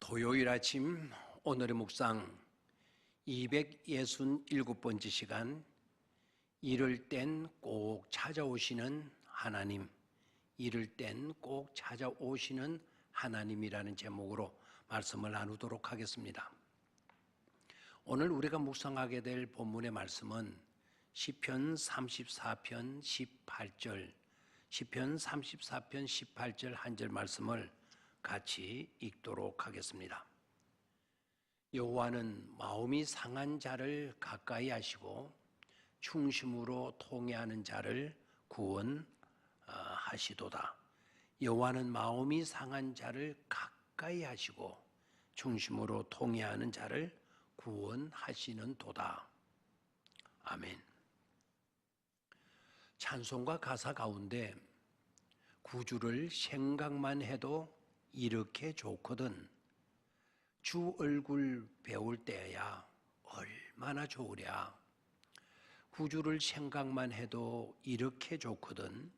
토요일 아침 오늘의 묵상 267번째 시간, 이럴 땐 꼭 찾아오시는 하나님, 이럴 땐 꼭 찾아오시는 하나님이라는 제목으로 말씀을 나누도록 하겠습니다. 오늘 우리가 묵상하게 될 본문의 말씀은 시편 34편 18절, 시편 34편 18절 한 절 말씀을 같이 읽도록 하겠습니다. 여호와는 마음이 상한 자를 가까이 하시고 충심으로 통회하는 자를 구원하시도다. 여호와는 마음이 상한 자를 가까이 하시고 충심으로 통회하는 자를 구원하시는도다. 아멘. 찬송가 가사 가운데 구주를 생각만 해도 이렇게 좋거든, 주 얼굴 배울 때야 얼마나 좋으랴. 구주를 생각만 해도 이렇게 좋거든,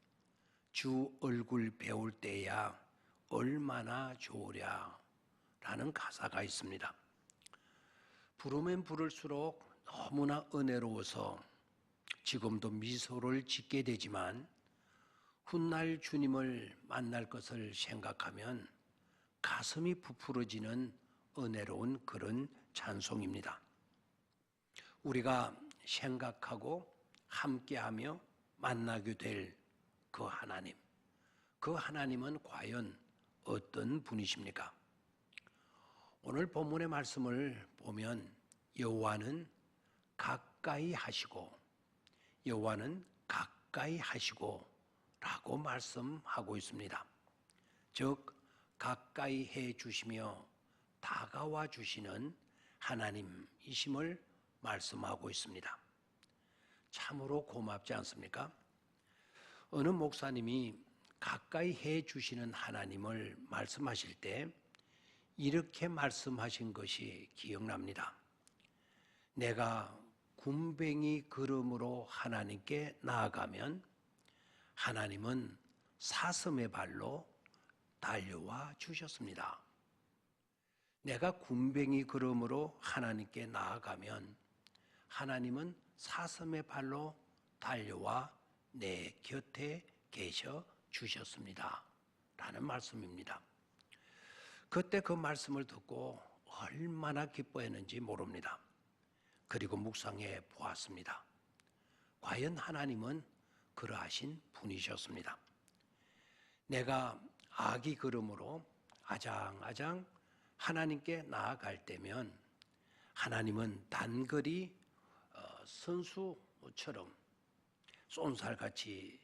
주 얼굴 배울 때야 얼마나 좋으랴 라는 가사가 있습니다. 부르면 부를수록 너무나 은혜로워서 지금도 미소를 짓게 되지만 훗날 주님을 만날 것을 생각하면 가슴이 부풀어지는 은혜로운 그런 찬송입니다. 우리가 생각하고 함께하며 만나게 될 그 하나님, 그 하나님은 과연 어떤 분이십니까? 오늘 본문의 말씀을 보면 여호와는 가까이 하시고, 여호와는 가까이 하시고 라고 말씀하고 있습니다. 즉 가까이 해 주시며 다가와 주시는 하나님이심을 말씀하고 있습니다. 참으로 고맙지 않습니까? 어느 목사님이 가까이 해 주시는 하나님을 말씀하실 때 이렇게 말씀하신 것이 기억납니다. 내가 굼벵이 걸음으로 하나님께 나아가면 하나님은 사슴의 발로 달려와 주셨습니다. 내가 굼벵이 걸음으로 하나님께 나아가면 하나님은 사슴의 발로 달려와 내 곁에 계셔 주셨습니다 라는 말씀입니다. 그때 그 말씀을 듣고 얼마나 기뻐했는지 모릅니다. 그리고 묵상해 보았습니다. 과연 하나님은 그러하신 분이셨습니다. 내가 아기 걸음으로 아장아장 하나님께 나아갈 때면 하나님은 단거리 선수처럼 쏜살같이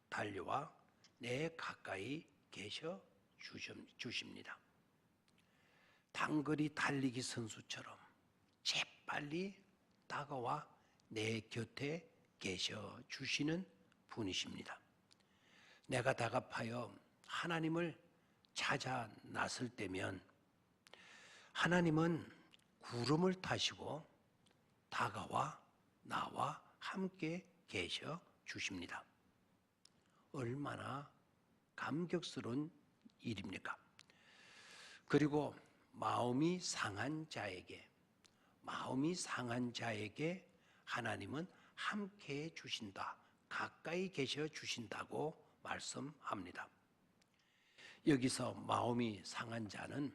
달려와 내 가까이 계셔 주십니다. 단거리 달리기 선수처럼 재빨리 다가와 내 곁에 계셔 주시는 분이십니다. 내가 다급하여 하나님을 찾아 나설 때면 하나님은 구름을 타시고 다가와 나와 함께 계셔 주십니다. 얼마나 감격스러운 일입니까? 그리고 마음이 상한 자에게 하나님은 함께 해 주신다, 가까이 계셔 주신다고 말씀합니다. 여기서 마음이 상한 자는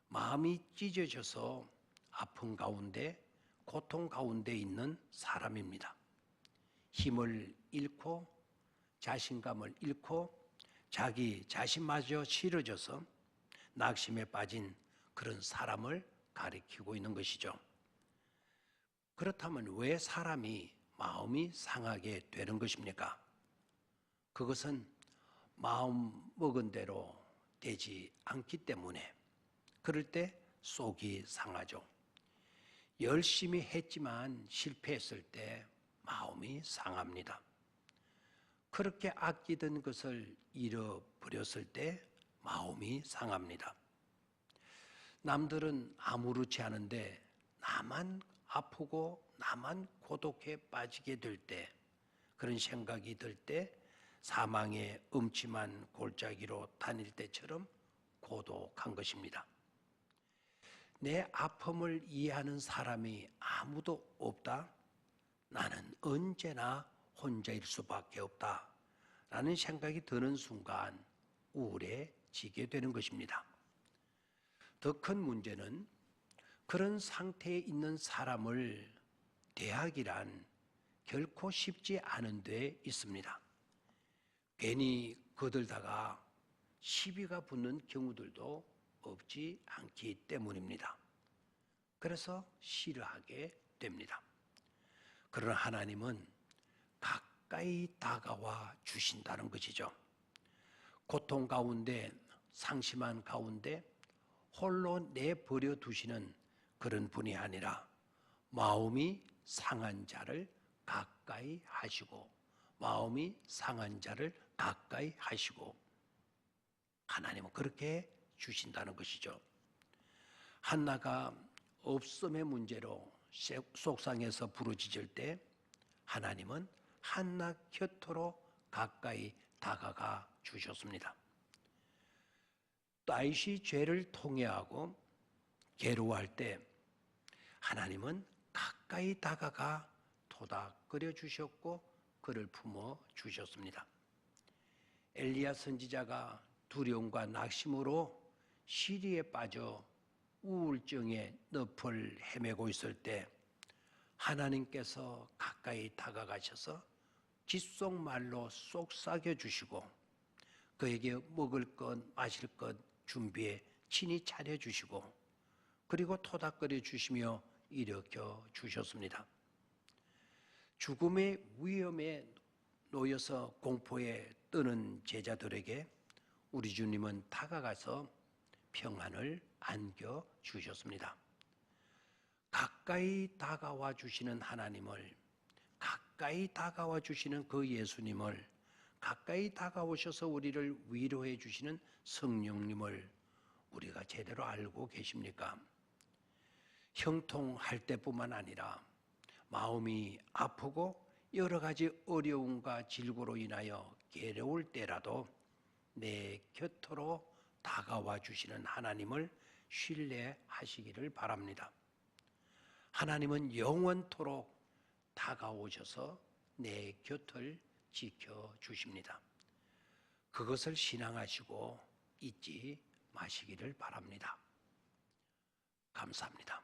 마음이 찢어져서 아픔 가운데, 고통 가운데 있는 사람입니다. 힘을 잃고 자신감을 잃고 자기 자신마저 싫어져서 낙심에 빠진 그런 사람을 가리키고 있는 것이죠. 그렇다면 왜 사람이 마음이 상하게 되는 것입니까? 그것은 마음 먹은 대로 되지 않기 때문에, 그럴 때 속이 상하죠. 열심히 했지만 실패했을 때 마음이 상합니다. 그렇게 아끼던 것을 잃어버렸을 때 마음이 상합니다. 남들은 아무렇지 않은데 나만 아프고 나만 고독해 빠지게 될 때, 그런 생각이 들 때 사망의 음침한 골짜기로 다닐 때처럼 고독한 것입니다. 내 아픔을 이해하는 사람이 아무도 없다. 나는 언제나 혼자일 수밖에 없다. 라는 생각이 드는 순간 우울해지게 되는 것입니다. 더 큰 문제는 그런 상태에 있는 사람을 대하기란 결코 쉽지 않은 데 있습니다. 괜히 거들다가 시비가 붙는 경우들도 없지 않기 때문입니다. 그래서 싫어하게 됩니다. 그러나 하나님은 가까이 다가와 주신다는 것이죠. 고통 가운데, 상심한 가운데 홀로 내버려 두시는 그런 분이 아니라 마음이 상한 자를 가까이 하시고, 마음이 상한 자를 가까이 하시고, 하나님은 그렇게 주신다는 것이죠. 한나가 없음의 문제로 속상해서 부르짖을 때 하나님은 한나 곁으로 가까이 다가가 주셨습니다. 다윗이 죄를 통회하고 괴로워할 때 하나님은 가까이 다가가 토닥거려 주셨고 그를 품어 주셨습니다. 엘리야 선지자가 두려움과 낙심으로 시리에 빠져 우울증의 늪을 헤매고 있을 때 하나님께서 가까이 다가가셔서 귓속말로 속삭여 주시고 그에게 먹을 것 마실 것 준비해 친히 차려주시고 그리고 토닥거려 주시며 일으켜 주셨습니다. 죽음의 위험에 놓여서 공포에 떠는 제자들에게 우리 주님은 다가가서 평안을 안겨 주셨습니다. 가까이 다가와 주시는 하나님을, 가까이 다가와 주시는 그 예수님을, 가까이 다가오셔서 우리를 위로해 주시는 성령님을 우리가 제대로 알고 계십니까? 형통할 때뿐만 아니라 마음이 아프고 여러 가지 어려움과 질고로 인하여 괴로울 때라도 내 곁으로 다가와 주시는 하나님을 신뢰하시기를 바랍니다. 하나님은 영원토록 다가오셔서 내 곁을 지켜주십니다. 그것을 신앙하시고 잊지 마시기를 바랍니다. 감사합니다.